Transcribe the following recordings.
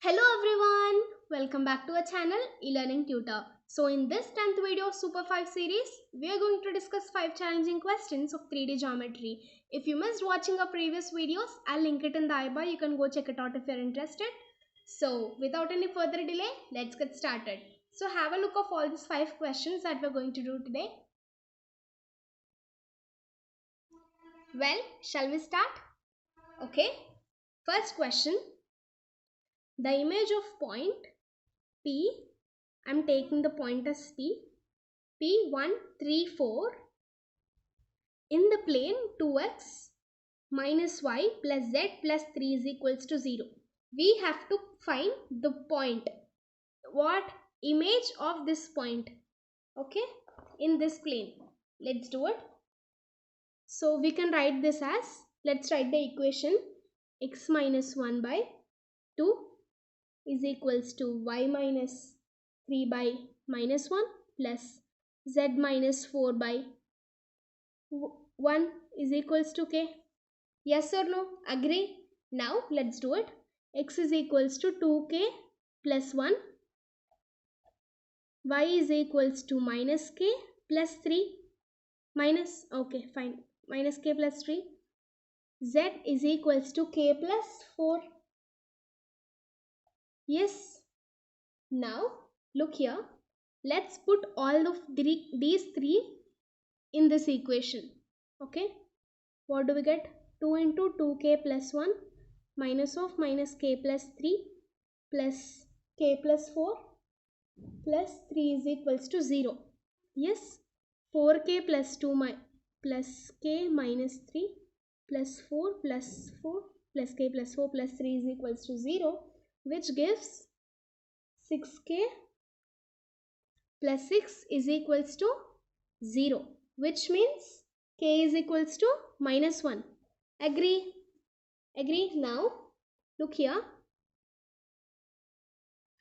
Hello everyone, welcome back to our channel eLearning Tutor. So in this 10th video of Super 5 series, we are going to discuss 5 challenging questions of 3D geometry. If you missed watching our previous videos, I'll link it in the I-bar. You can go check it out if you're interested. So without any further delay, let's get started. So have a look of all these 5 questions that we're going to do today. Well, shall we start? Okay, first question. The image of point P, I'm taking the point as P1, 3, 4 in the plane 2x minus y plus z plus 3 is equals to 0. We have to find the point. What image of this point? Okay, in this plane. Let's do it. So we can write this as, let's write the equation x minus 1 by 2 is equals to y minus 3 by minus 1 plus z minus 4 by 1 is equals to k. Yes or no? Agree? Now let's do it. X is equals to 2k plus 1. Y is equals to minus k plus 3. Minus, okay, fine. Minus k plus 3. Z is equals to k plus 4. Yes. Now look here. Let's put all of these three in this equation. Okay. What do we get? 2 into 2k plus 1 minus of minus k plus 3 plus k plus 4 plus 3 is equals to 0. Yes. 4k plus 2 plus k minus 3 plus 4 plus 4 plus k plus 4 plus 3 is equals to 0, which gives 6k plus 6 is equals to 0, which means k is equals to minus 1. Agree? Agree? Now look here.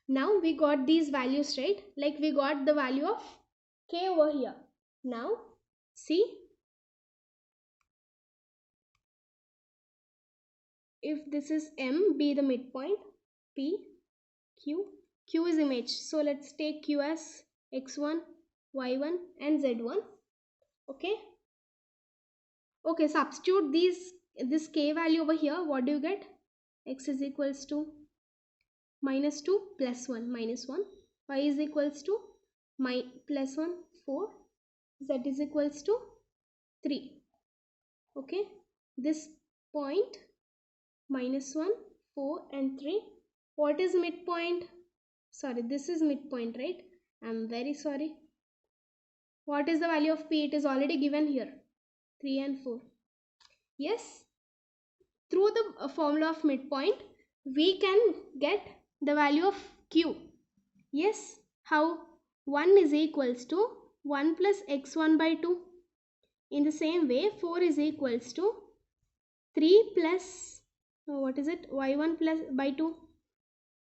Now we got these values, right? Like we got the value of k over here. Now see, if this is M, be the midpoint, P, Q is image. So let's take Q as x1, y1 and z1. Okay. Okay, substitute this k value over here. What do you get? X is equals to minus 2 plus 1 minus 1. Y is equals to plus 1 4. Z is equals to 3. Okay. This point minus 1, 4 and 3. What is midpoint? Sorry, this is midpoint, right? I'm very sorry. What is the value of P? It is already given here. 3 and 4. Yes. Through the formula of midpoint, we can get the value of Q. Yes. How? 1 is equals to 1 plus x1 by 2. In the same way, 4 is equals to 3 plus, what is it? y1 plus by 2.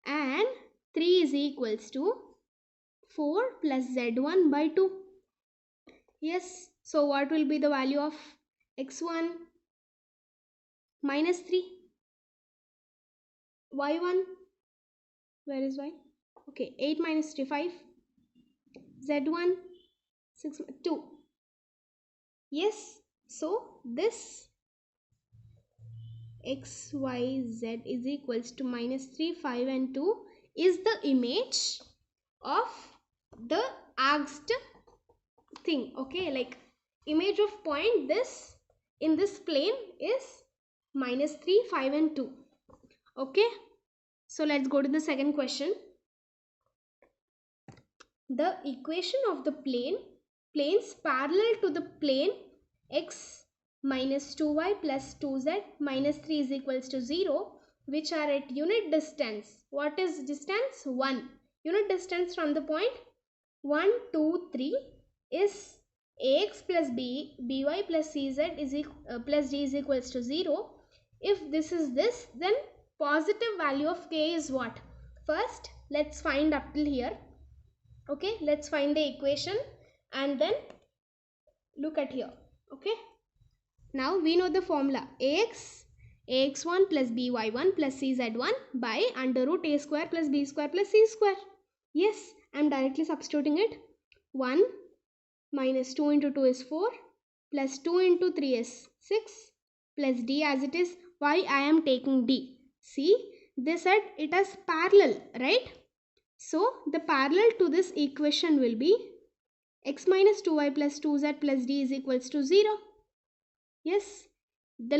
And 3 is equals to 4 plus z1 by 2. Yes. So what will be the value of x1? Minus 3. y1, where is y? Okay, 8 minus 3, 5. z1, 6, 2. Yes. So this x, y, z is equals to minus 3, 5 and 2 is the image of the asked thing. Okay, like image of point this in this plane is minus 3, 5 and 2. Okay, so let's go to the second question. The equation of the planes parallel to the plane x minus 2y plus 2z minus 3 is equals to 0, which are at unit distance. What is distance? 1. Unit distance from the point 1, 2, 3 is ax plus by plus cz is plus d is equals to 0. If this is this, then positive value of k is what? First, let's find up till here. Okay, let's find the equation and then look at here. Okay, now we know the formula. Ax ax1 plus by1 plus cz1 by under root a square plus b square plus c square. Yes, I am directly substituting it. 1 minus 2 into 2 is 4 plus 2 into 3 is 6 plus d as it is. Why I am taking d? See, they said it is parallel, right? So the parallel to this equation will be x minus 2y plus 2z plus d is equals to 0. Yes, the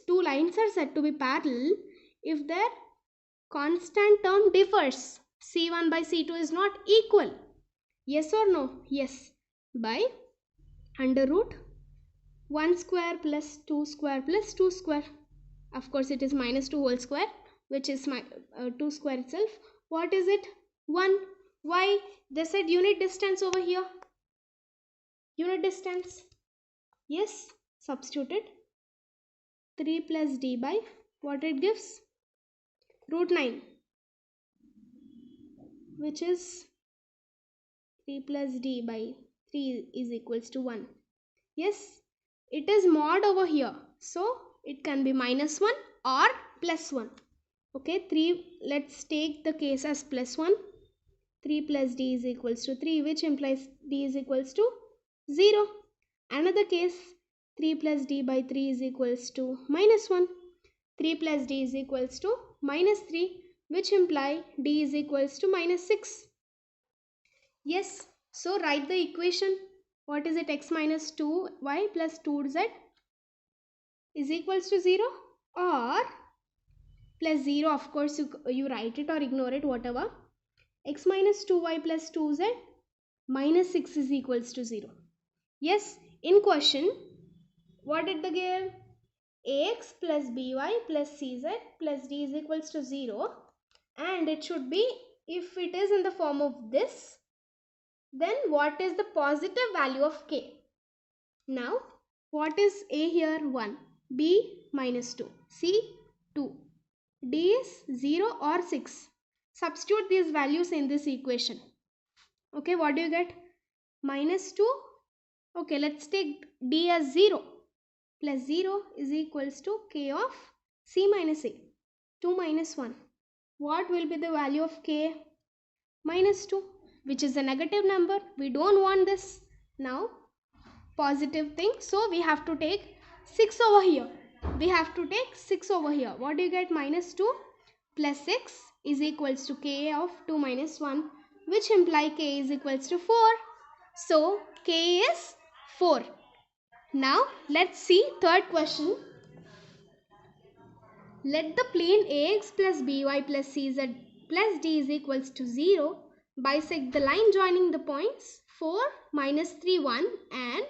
two lines are said to be parallel if their constant term differs. C1 by C2 is not equal. Yes or no? Yes. By under root 1 square plus 2 square plus 2 square. Of course, it is minus 2 whole square, which is 2 square itself. What is it? 1. Why? They said unit distance over here. Unit distance. Yes, substituted. 3 plus d by what it gives? Root 9, which is 3 plus d by 3 is equals to 1. Yes, it is mod over here. So, it can be minus 1 or plus 1. Okay, 3, let's take the case as plus 1. 3 plus d is equals to 3, which implies d is equals to 0. Another case, 3 plus d by 3 is equals to minus 1. 3 plus d is equals to minus 3, which imply d is equals to minus 6. Yes, so write the equation. What is it? X minus 2y plus 2z is equals to 0 or plus 0. Of course, you write it or ignore it, whatever. X minus 2y plus 2z minus 6 is equals to 0. Yes, in question, what did they give? Ax plus by plus cz plus d is equals to 0, and it should be, if it is in the form of this, then what is the positive value of k? Now, what is a here? 1, b minus 2, c 2, d is 0 or 6. Substitute these values in this equation. Okay, what do you get? Minus 2. Okay, let's take d as 0. Plus 0 is equals to k of c minus a. 2 minus 1. What will be the value of k? Minus 2, which is a negative number. We don't want this. Now, positive thing. So, we have to take 6 over here. We have to take 6 over here. What do you get? Minus 2 plus 6 is equals to k of 2 minus 1, which imply k is equals to 4. So, k is 4. Now, let's see third question. Let the plane ax plus by plus cz plus d is equals to 0 bisect the line joining the points 4, minus 3, 1 and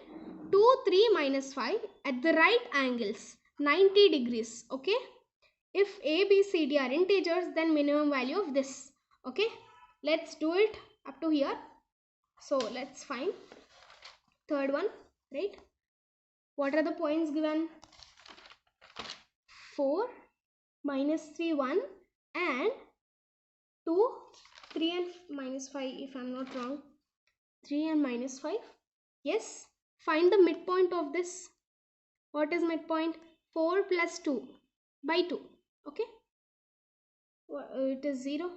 2, 3, minus 5 at the right angles 90 degrees. Okay. If a, b, c, d are integers, then minimum value of this. Okay. Let's do it up to here. So, let's find third one, right? What are the points given? 4, minus 3, 1 and 2, 3 and minus 5 if I am not wrong. 3 and minus 5. Yes. Find the midpoint of this. What is midpoint? 4 plus 2 by 2. Okay. It is 0.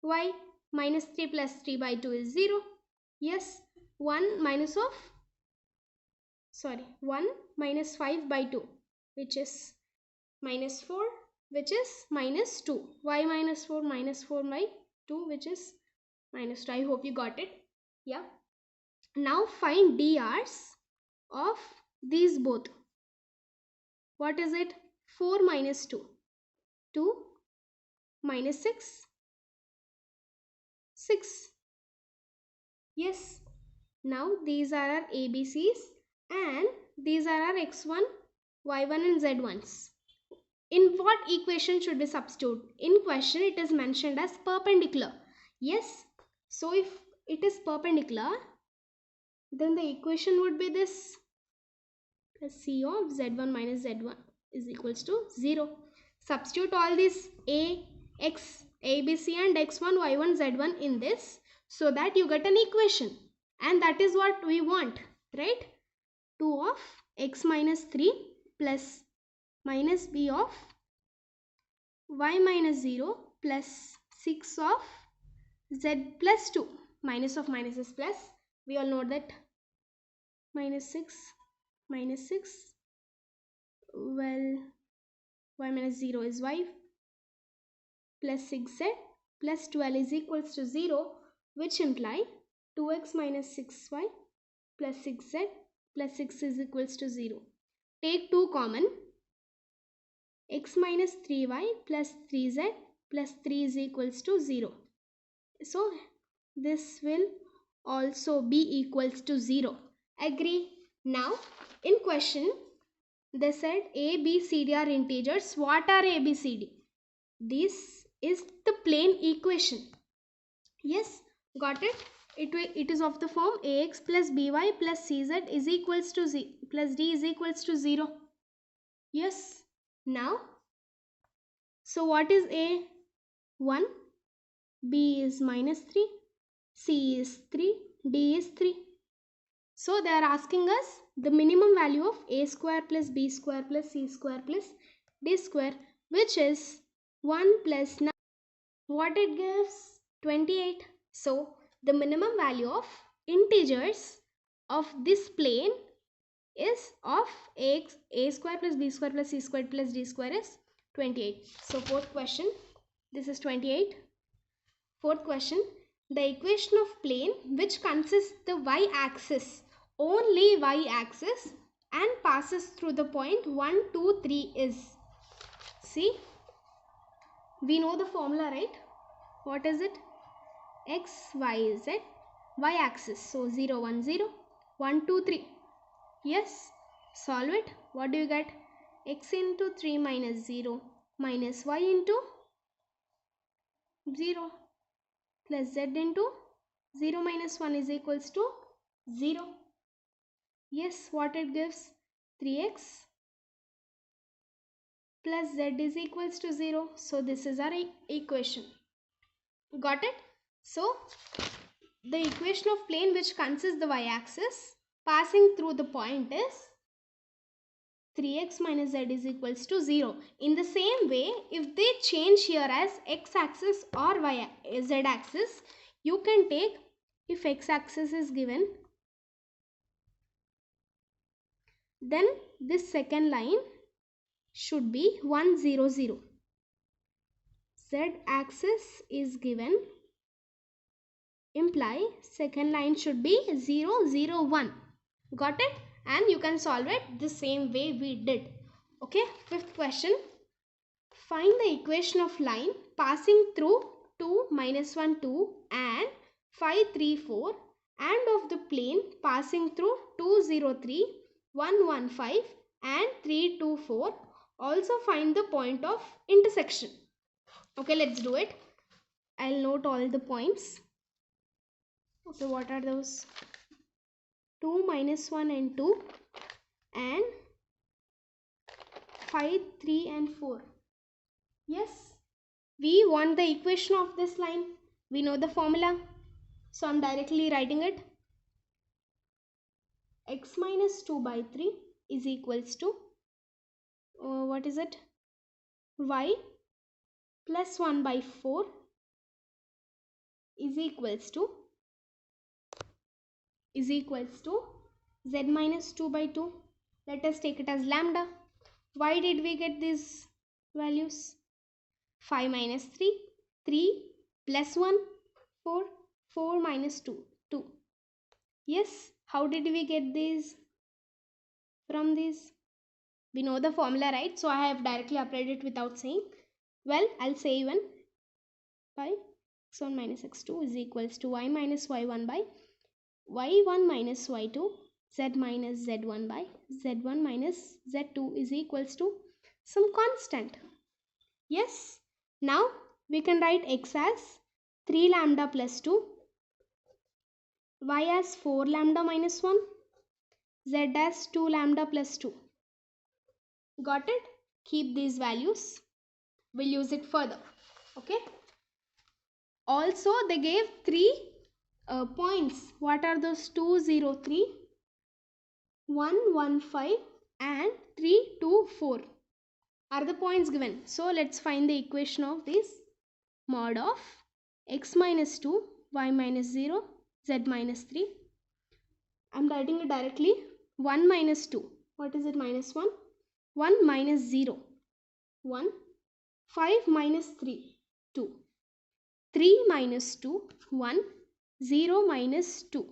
Why? Minus 3 plus 3 by 2 is 0. Yes. 1 minus 5 by 2, which is minus 4, which is minus 2. Why minus 4? Minus 4 by 2, which is minus 2. I hope you got it. Yeah. Now find DRs of these both. What is it? 4 minus 2. 2 minus 6. 6. Yes. Now these are our ABCs and these are our x1, y1 and z1s. In what equation should we substitute? In question it is mentioned as perpendicular. Yes. So if it is perpendicular, then the equation would be this. C of z1 minus z1 is equals to 0. Substitute all these a, x, abc and x1, y1, z1 in this so that you get an equation. And that is what we want, right? 2 of x minus 3 plus minus b of y minus 0 plus 6 of z plus 2. Minus of minus is plus. We all know that minus 6 minus 6. Well, y minus 0 is y plus 6z plus 12 is equals to 0, which imply 2x minus 6y plus 6z plus 6 is equals to 0. Take 2 common. X minus 3y plus 3z plus 3 is equals to 0. So this will also be equals to 0. Agree? Now in question they said a, b, c, d are integers. What are a, b, c, d? This is the plane equation. Yes, got it? It is of the form ax plus by plus cz is equals to z plus d is equals to 0. Yes. Now, so what is a? 1, b is minus 3, c is 3, d is 3. So they are asking us the minimum value of a square plus b square plus c square plus d square, which is 1 plus 9. What it gives? 28. So the minimum value of integers of this plane is of a square plus b square plus c square plus d square is 28. So fourth question, this is 28. Fourth question, the equation of plane which consists the y-axis, only y-axis, and passes through the point 1, 2, 3 is. See, we know the formula, right? What is it? X, Y, Z, y-axis. So 0, 1, 0, 1, 2, 3. Yes, solve it. What do you get? X into 3 minus 0 minus y into 0 plus z into 0 minus 1 is equals to 0. Yes, what it gives? 3x plus z is equals to 0. So this is our equation. Got it? So the equation of plane which consists the y-axis passing through the point is 3x minus z is equals to 0. In the same way, if they change here as x-axis or z-axis, you can take, if x-axis is given, then this second line should be 1, 0, 0. Z-axis is given, imply second line should be 0, 0, 1. Got it? And you can solve it the same way we did. Okay, fifth question. Find the equation of line passing through 2, minus 1, 2 and 5, 3, 4 and of the plane passing through 2, 0, 3, 1, 1, 5 and 3, 2, 4. Also find the point of intersection. Okay, let's do it. I'll note all the points. Okay, what are those? 2, minus 1 and 2 and 5, 3 and 4. Yes, we want the equation of this line. We know the formula. So I'm directly writing it. X minus 2 by 3 is equals to, what is it? Y plus 1 by 4 is equals to z minus 2 by 2. Let us take it as lambda. Why did we get these values? 5 minus 3, 3 plus 1, 4, 4 minus 2, 2. Yes, how did we get these from these? We know the formula, right? So I have directly applied it without saying. Well, I'll say even by x1 minus x2 is equals to y minus y1 by y1 minus y2, z minus z1 by z1 minus z2 is equals to some constant. Yes, now we can write x as 3 lambda plus 2, y as 4 lambda minus 1, z as 2 lambda plus 2. Got it? Keep these values. We'll use it further. Okay. Also, they gave 3 points. What are those? 2, 0, 3, 1, 1, 5 and 3, 2, 4. are the points given. So let's find the equation of this. Mod of x minus 2, y minus 0, z minus 3. I'm writing it directly. 1 minus 2. What is it? Minus 1. 1 minus 0. 1. 5 minus 3. 2. 3 minus 2. 1. 0 minus 2.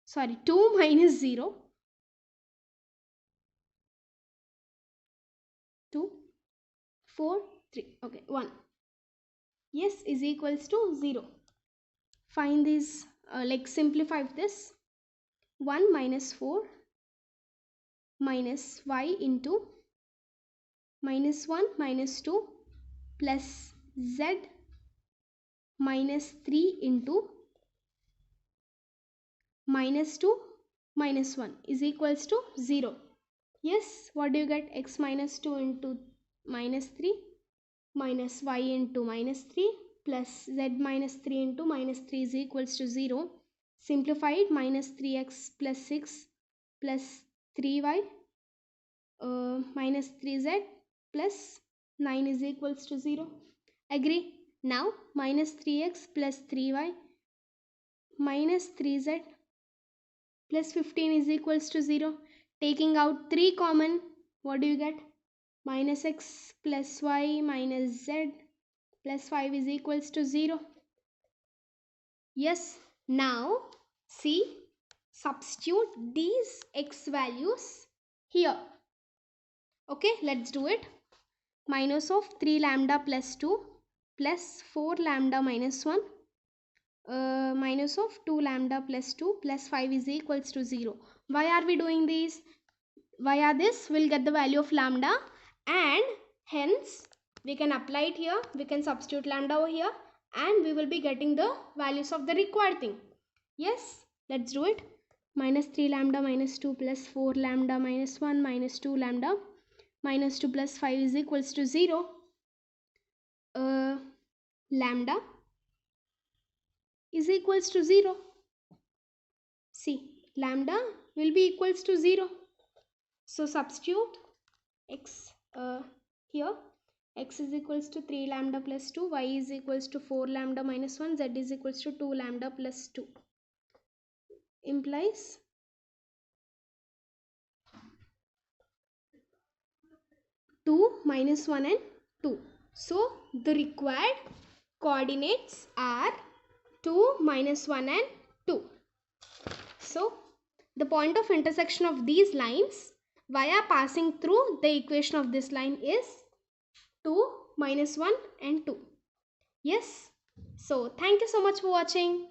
Sorry, 2 minus 0. 2. 4. 3. Okay, 1. Yes, is equals to 0. Find this, simplify this. 1 minus 4 minus y into minus 1 minus 2 plus z minus 3 into minus 2 minus 1 is equals to 0. Yes, what do you get? X minus 2 into minus 3 minus y into minus 3 plus z minus 3 into minus 3 is equals to 0. Simplify it. Minus 3x plus 6 plus 3y minus 3z plus 9 is equals to 0. Agree? Now minus 3x plus 3y minus 3z plus 15 is equals to 0. Taking out 3 common, what do you get? Minus x plus y minus z plus 5 is equals to 0. Yes, now see, substitute these x values here. Okay, let's do it. Minus of 3 lambda plus 2 plus 4 lambda minus 1 minus of 2 lambda plus 2 plus 5 is equals to 0. Why are we doing this? Via this we'll get the value of lambda, and hence we can apply it here. We can substitute lambda over here and we will be getting the values of the required thing. Yes, let's do it. Minus 3 lambda minus 2 plus 4 lambda minus 1 minus 2 lambda minus 2 plus 5 is equals to 0. Lambda is equals to 0. See, lambda will be equals to 0. So substitute x here. X is equals to 3 lambda plus 2, y is equals to 4 lambda minus 1, z is equals to 2 lambda plus 2. Implies 2 minus 1 and 2. So the required coordinates are 2 minus 1 and 2. So the point of intersection of these lines via passing through the equation of this line is 2 minus 1 and 2. Yes. So thank you so much for watching.